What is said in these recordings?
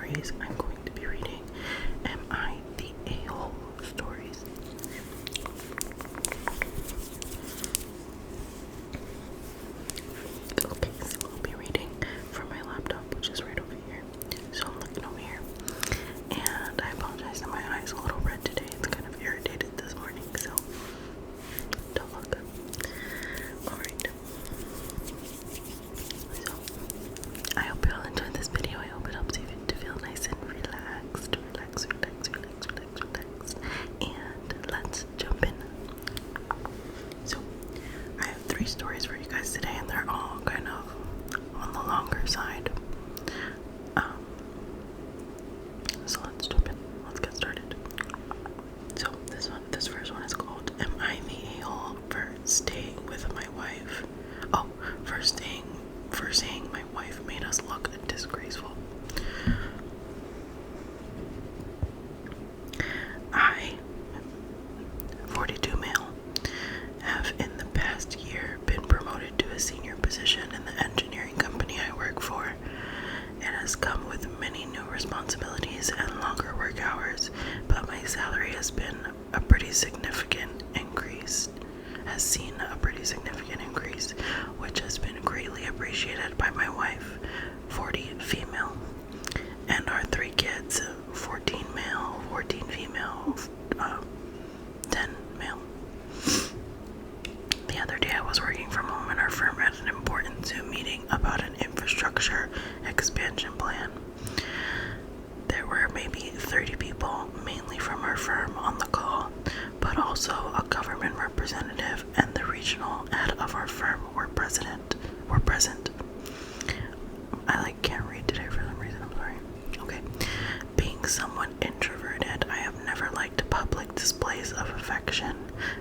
Stories. I'm going to be reading Am I the A-Hole Stories. Okay, so I'll be reading from my laptop, which is right over here. So I'm looking over here. And I apologize that my eye's a little red today. It's kind of irritated this morning, so don't look. Alright. So, I hope you all enjoyed this video. I hope it helps you to feel nice and relaxed. Relax. And let's jump in. So, I have 3 stories for you guys today, and they're all kind of on the longer side. So let's jump in. Let's get started. So this first one is called Am I the A-Hole for Staying with My Wife? Oh, for saying my wife made us look disgraceful. I, 42 male, have in the past year been promoted to a senior position in the engineering company I work for. It has come with many new responsibilities and longer work hours, but my salary has seen a pretty significant increase, which has been greatly appreciated by my wife, 40 female, and our 3 kids, 14 male, 14 female, 10 male. The other day I was working from home and our firm had an important Zoom meeting about an infrastructure expansion plan. There were maybe 30 people, mainly from our firm, on the call, but also a government representative and the regional head of our firm were present. I can't read today for some reason, I'm sorry. Okay. Being somewhat introverted, I have never liked public displays of affection.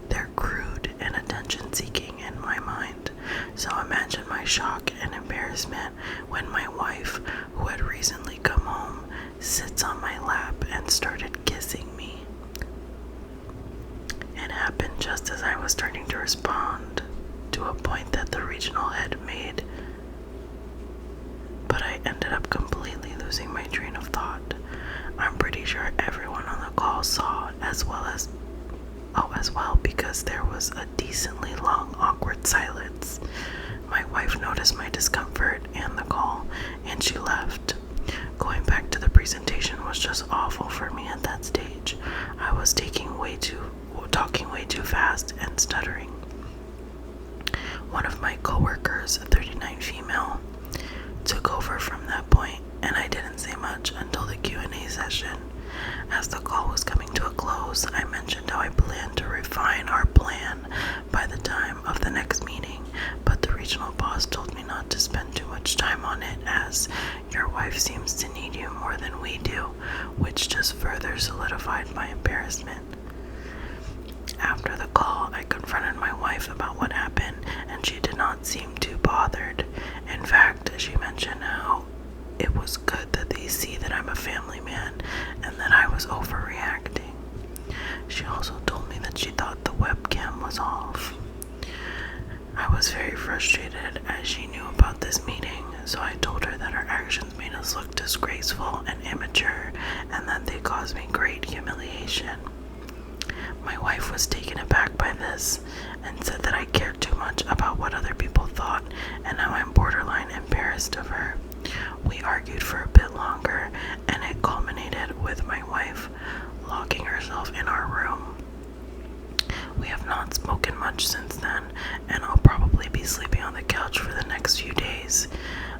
They're crude and attention-seeking in my mind. So imagine my shock and embarrassment when my wife, who had recently come home, sits on my lap and started kissing me. It happened just as I was starting to respond to a point that the regional head made, but I ended up completely losing my train of thought. I'm pretty sure everyone on the call saw as well because there was a decently long awkward silence. My wife noticed my discomfort and the call, and she left. Going back to the presentation was just awful for me at that stage. I was talking way too fast and stuttering. One of my coworkers, a 39 female, took over from that point, and I didn't say much until the Q&A session. As the call was coming to a close, I mentioned how I planned to refine our plan by the time of the next meeting, but the regional boss told me not to spend too much time on it as your wife seems to need you more than we do, which just further solidified my embarrassment. After the call, I confronted my wife about what happened, and she did not seem too bothered. In fact, she mentioned how it was good that they see that I'm a family man and that I was overreacting. She also told me that she thought the webcam was off. I was very frustrated as she knew about this meeting, so I told her that our actions made us look disgraceful and immature and that they caused me great humiliation. My wife was taken aback by this and said that I cared too much about what other people thought and how I'm borderline embarrassed of her. We argued for a bit longer, and it culminated with my wife locking herself in our room. We have not spoken much since then, and I'll probably be sleeping on the couch for the next few days.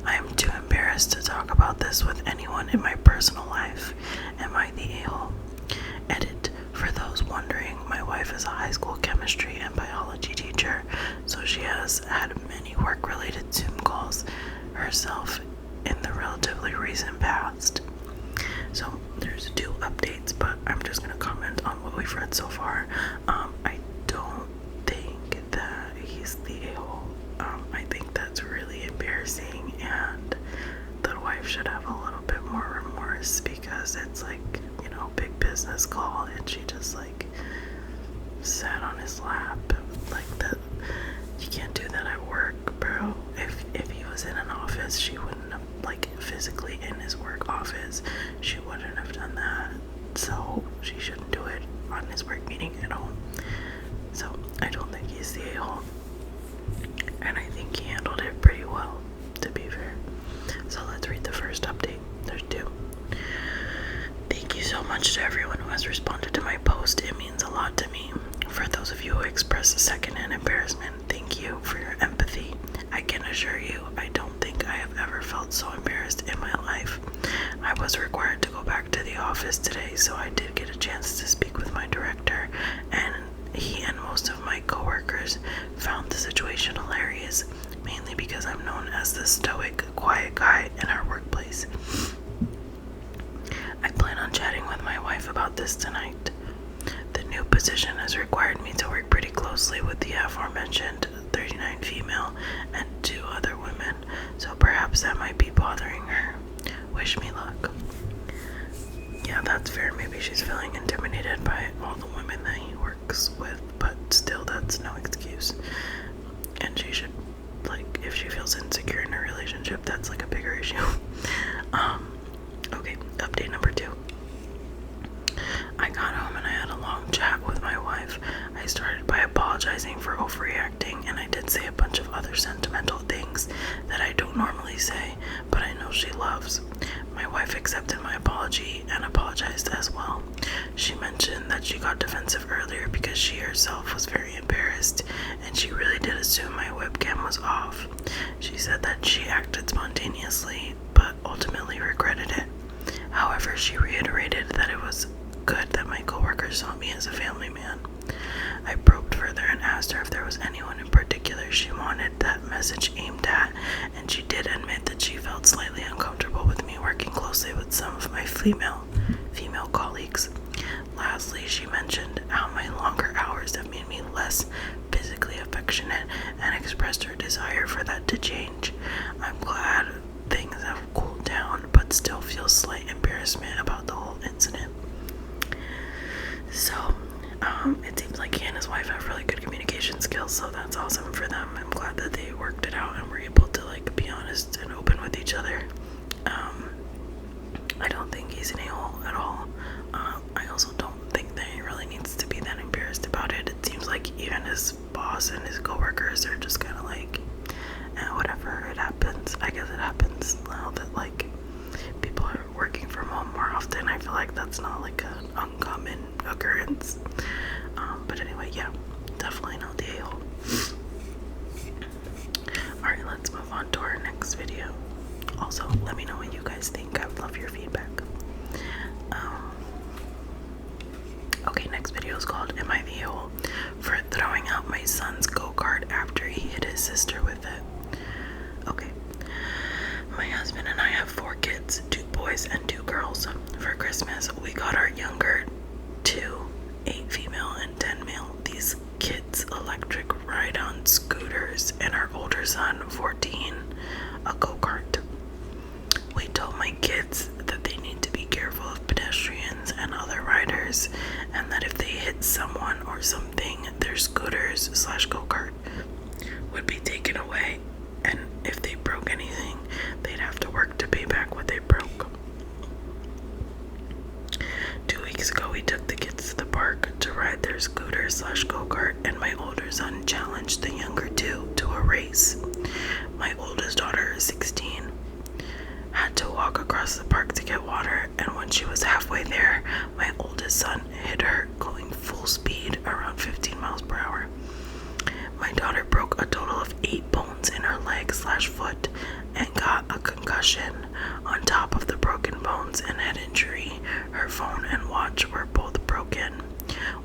I am too embarrassed to talk about this with anyone in my personal life. Am I the a-hole? Edit. For those wondering, my wife is a high school chemistry and biology teacher, so she has had many work-related Zoom calls herself in the relatively recent past. So there's 2 updates, but I'm just going to comment on what we've read so far. I don't think that he's the a-hole. I think that's really embarrassing, and the wife should have a little bit more remorse because it's big business call and she just sat on his lap like that. You can't do that at work, bro. If he was in an office, she wouldn't have physically in his work office, she wouldn't have done that. So she shouldn't do it on his work meeting at home. So I don't think he's the a-hole. And I think he handled it pretty well, to be fair. So let's read the first update. There's two. Thank you so much to everyone who has responded to my post. It means a lot to me. For those of you who express secondhand embarrassment, thank you for your empathy. I can assure you, I don't think I have ever felt so embarrassed in my life. I was required to go back to the office today, so I did get a chance to speak with my director, and he and most of my coworkers found the situation hilarious, mainly because I'm known as the stoic, quiet guy in our workplace. I plan on chatting with my wife about this tonight. The new position has required me to work pretty closely with the aforementioned 39 female and 2 other women, so perhaps that might be bothering her. Wish me luck. Yeah, that's fair. Maybe she's feeling intimidated by all the women that he works with, but still, that's no excuse. And she should, like, if she feels insecure in a relationship, that's like a bigger issue. Okay, update number 2. I got home and I had a long chat with my wife. I started by apologizing for overreacting, and I did say a bunch of other sentimental things that I don't normally say, but I know she loves. My wife accepted my apology and apologized as well. She mentioned that she got defensive earlier because she herself was very embarrassed, and she really did assume my webcam was off. She said that she acted spontaneously, but ultimately regretted it. However, she reiterated that it was good that my coworkers saw me as a family man. I probed further and asked her if there was anyone in particular she wanted that message aimed at, and she did admit that she felt slightly uncomfortable with me working closely with some of my female colleagues. Lastly, she mentioned how my longer hours have made me less physically affectionate and expressed her desire for that to change. I'm glad things have cooled down, but still feel slight embarrassment about the whole incident. So, it seems like he and his wife have really good communication skills, so that's awesome for them. I'm glad that they worked it out and were able to, like, be honest and open with each other. I don't think he's an a-hole at all. I also don't think that he really needs to be that embarrassed about it. It seems like even his boss and his coworkers are just kind of like, whatever, it happens. I guess it happens now that, like, people are working from home more often. I feel like that's not like an uncommon occurrence. But anyway, yeah, definitely not the a-hole. Alright, let's move on to our next video. Also, let me know what you guys think. I would love your feedback. Okay, next video is called Am I the a-hole for throwing out my son's go-kart after he hit his sister with it? Okay. My husband and I have 4 kids, 2 boys and 2 girls. For Christmas, we got our younger 2, 8 female and 10 male, these kids electric ride-on scooters, and our older son, 14, a go-kart. We told my kids that they need to be careful of pedestrians and other riders, and that if they hit someone or something, their scooters/go-kart would be taken away, and if they broke anything, they'd have to work to pay back what they broke. 2 weeks ago, we took the kids to the park to ride their scooter/go-kart, and my older son challenged the younger 2 to a race. My oldest daughter is 16. Had to walk across the park to get water, and when she was halfway there, my oldest son hit her going full speed around 15 miles per hour. My daughter broke a total of 8 bones in her leg/foot and got a concussion. On top of the broken bones and head injury, her phone and watch were both broken.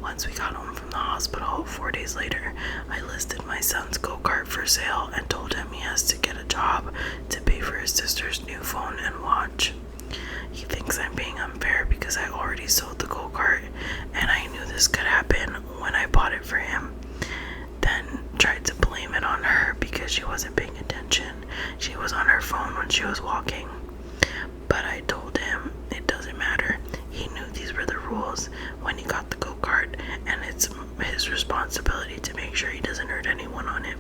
Once we got home from the hospital 4 days later, I listed my son's go-kart for sale and told him he has to get a job to pay for his sister's new phone and watch. He thinks I'm being unfair because I already sold the go-kart and I knew this could happen when I bought it for him. Then tried to blame it on her because she wasn't paying attention. She was on her phone when she was walking. But I told him it doesn't matter. He knew these were the rules when he got the go-kart, and it's his responsibility to make sure he doesn't hurt anyone on it.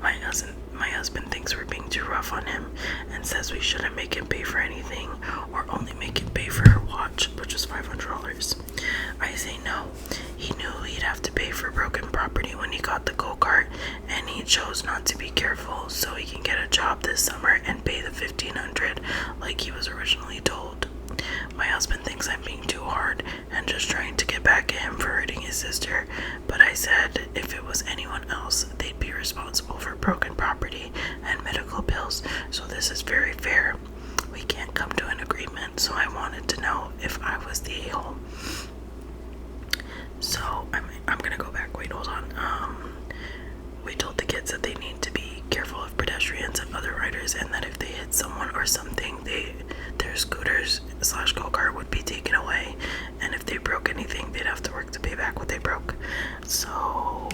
My husband thinks we're being too rough on him and says we pay for anything or only make him pay for her watch, which was $500. I say no. He knew he'd have to pay for broken property when he got the go-kart, and he chose not to be careful so he can get a job this summer and pay the $1,500 like he was originally told. My husband thinks I'm being too hard and just trying to get back at him for hurting his sister, but I said if it was anyone else, they'd be responsible for broken property and medical bills, so this is very fair. We can't come to an agreement, so I wanted to know if I was the a-hole. So I'm gonna go back. Wait, hold on. We told the kids that they need to be careful of pedestrians and other riders, and that if they hit someone or something, their scooters / go-kart would be taken away, and if they broke anything, they'd have to work to pay back what they broke. So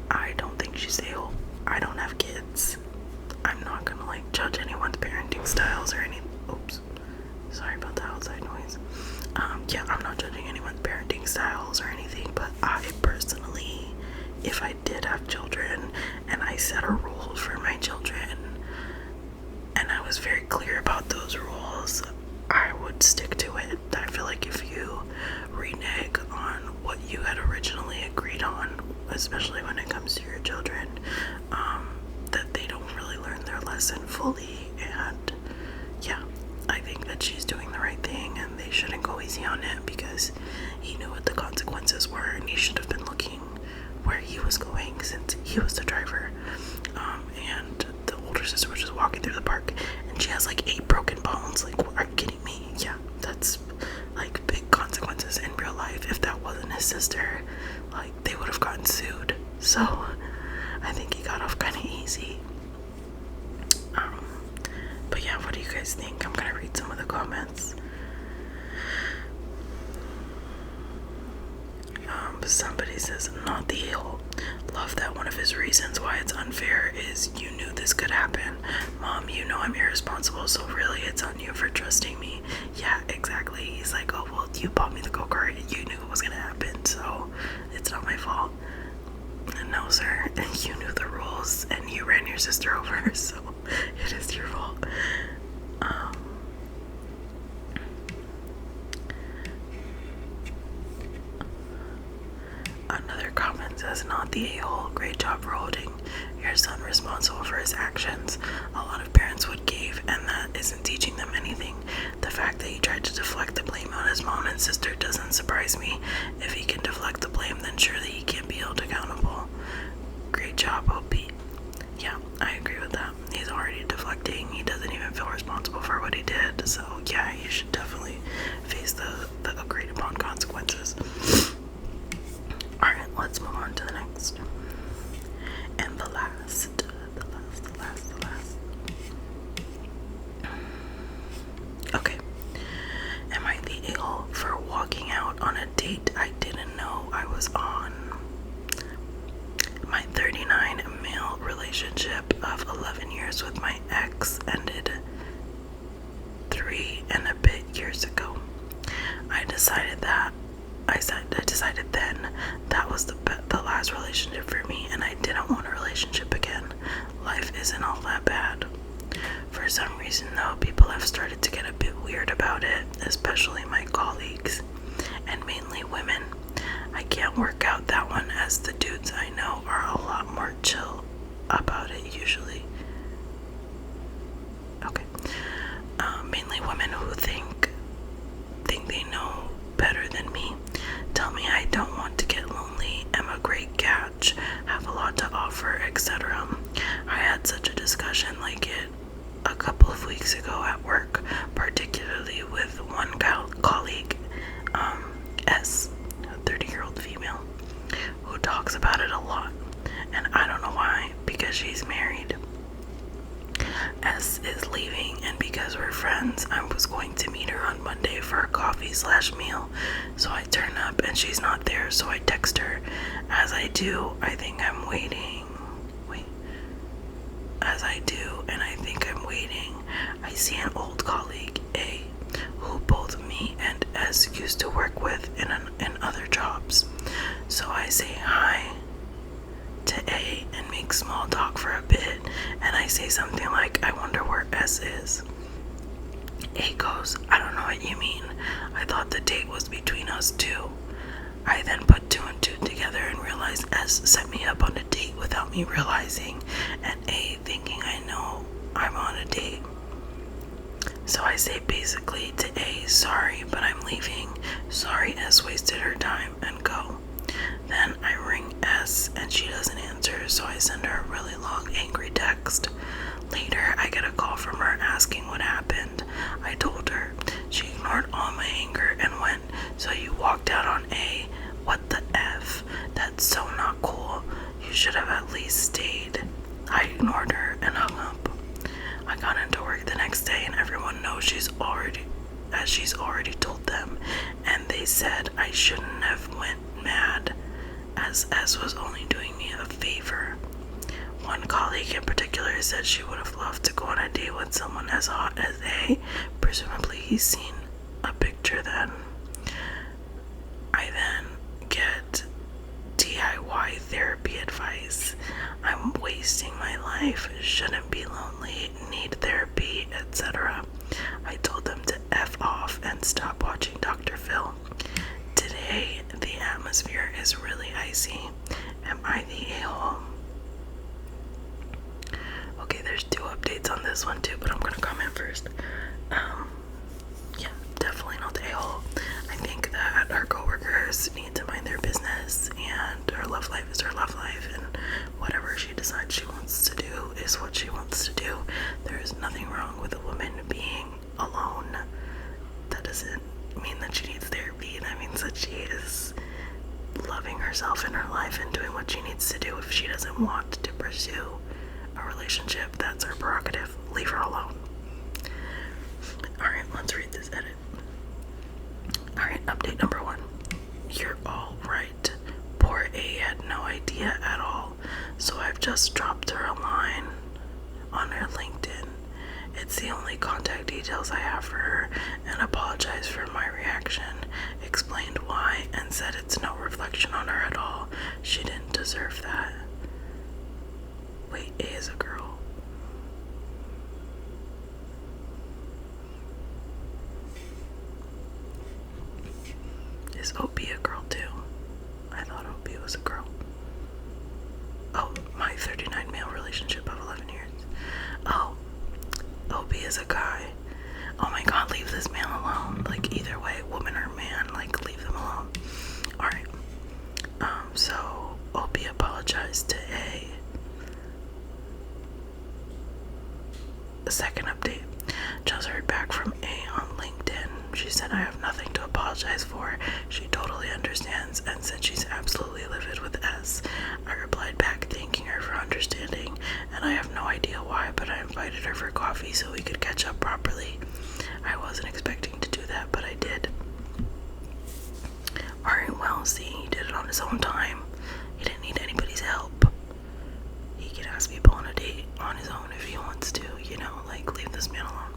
I don't think she's a-hole. I don't have kids. I'm not gonna judge anyone's parenting styles or any. Oops, sorry about the outside noise. Yeah, I'm not judging anyone's parenting styles or anything, but I personally, if I did have children and I set a rule for my children and I was very clear about those rules, I would stick to it. I feel like if you renege on what you had originally agreed on, especially when it comes to your children, that they don't really learn their lesson fully. And yeah, I think that she's doing the right thing, and they shouldn't go easy on it because he knew what the consequences were, and he should have been looking where he was going since he was the driver. And the older sister was just walking through the park, and she has 8 broken bones. Are you kidding me? Yeah, that's big consequences in real life. If that wasn't his sister, they would have gotten sued. So I think he got off kind of easy. But yeah, what do you guys think? I'm gonna read some of the comments. Somebody says, not the a-hole. Love that one of his reasons why it's unfair is you knew this could happen. Mom, you know I'm irresponsible, so really it's on you for trusting me. Yeah, exactly. He's like, oh, well, you bought me the go-kart and you knew it was gonna happen, so it's not my fault. No, sir, you knew the rules and you ran your sister over, so it is your fault. Another comment says, not the a-hole. Great job for holding your son responsible for his actions. A lot of parents would cave, and that isn't teaching them anything. The fact that he tried to deflect the blame on his mom and sister doesn't surprise me. If he can deflect the blame, then surely he can be held accountable. Great job, OP. Yeah, I agree with that. He's already deflecting. He doesn't even feel responsible for what he did. So yeah, he should definitely face the agreed upon consequences. Alright, let's move on to the next. And the last. Okay. Am I the a-hole for walking out on a date I didn't know I was on? My 39 male relationship of 11 years with my ex ended 3 and a bit years ago. I decided then that was the last relationship for me, and I didn't want a relationship again. Life isn't all that bad. For some reason though, people have started to get a bit weird about it, especially my colleagues, and mainly women. I can't work out that one, as the dudes I know are a lot more chill about it usually. Okay. Mainly women who think they know better than me. Tell me I don't want to get lonely, am a great catch, have a lot to offer, etc. I had such a discussion like it a couple of weeks ago at work, particularly with one colleague, S, a 30-year-old female, who talks about it a lot, and I don't know why, because she's married. S is leaving, and because we're friends, I was going to meet her on Monday for a coffee/meal. So I turn up and she's not there, so I text her. As I do, and I think I'm waiting, I see an old colleague, A, who both me and S used to work with in other jobs. So I say hi to A and make small talk for a bit, and I say something like, I wonder where S is. A goes, I don't know what you mean. I thought the date was between us two. I then put two and two together and realized S set me up on a date without me realizing, and A thinking I know I'm on a date. So I say basically to A, sorry, but I'm leaving. Sorry, S wasted her time, and go. Then I ring S and she doesn't answer, so I send her a really long, angry text. Later, I get a call from her asking what happened. I told her. She ignored all my anger and went, so you walked out on A? What the F? That's so not cool. You should have at least stayed. I ignored her and hung up. I got into work the next day and everyone knows she's already told them, and they said I shouldn't have went mad, as S was only doing me a favor. One colleague in particular said she would have loved to go on a date with someone as hot as A. Presumably he's seen a picture then. I then get DIY therapy advice. I'm wasting my life, shouldn't be lonely, need therapy, etc. I told them to F off and stop watching Dr. Phil. Today, the atmosphere is really icy. Am I the a-hole? Okay, there's 2 updates on this one too, but I'm gonna comment first. Yeah, definitely not the a-hole. I think that our coworkers need to mind their business, and her love life is her love life, and whatever she decides she wants to do is what she wants to do. There is nothing wrong with a woman being alone. That doesn't mean that she needs therapy. That means that she is loving herself in her life and doing what she needs to do. If she doesn't want to pursue a relationship, that's her prerogative. Leave her alone. Alright, let's read this edit. Alright, update number 1. You're all right. Poor A had no idea at all, so I've just dropped her a line on her LinkedIn. It's the only contact details I have for her, and apologized for my reaction, explained why, and said it's no reflection on her at all. She didn't deserve that. Wait, A is a girl. Is OB a girl too? I thought OB was a girl. Oh, my 39 male relationship of 11 years. Oh, OB is a guy. Oh my god, leave this man alone. Like, either way, woman or man, like, leave them alone. Alright. So OB apologized to A. The second update. Just heard back from A on LinkedIn. She said I have nothing to apologize for. She totally understands and said she's absolutely livid with S. I replied back thanking her for understanding, and I have no idea why, but I invited her for coffee so we could catch up properly. I wasn't expecting to do that, but I did. Alright, well, see, he did it on his own time. He didn't need anybody's help. He can ask people on a date on his own if he wants to, you know, like, leave this man alone.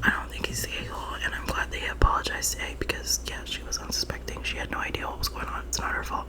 I don't think he's the a-hole, and I'm glad that he apologized to A because, yeah, she was unsuspecting. She had no idea what was going on. It's not her fault.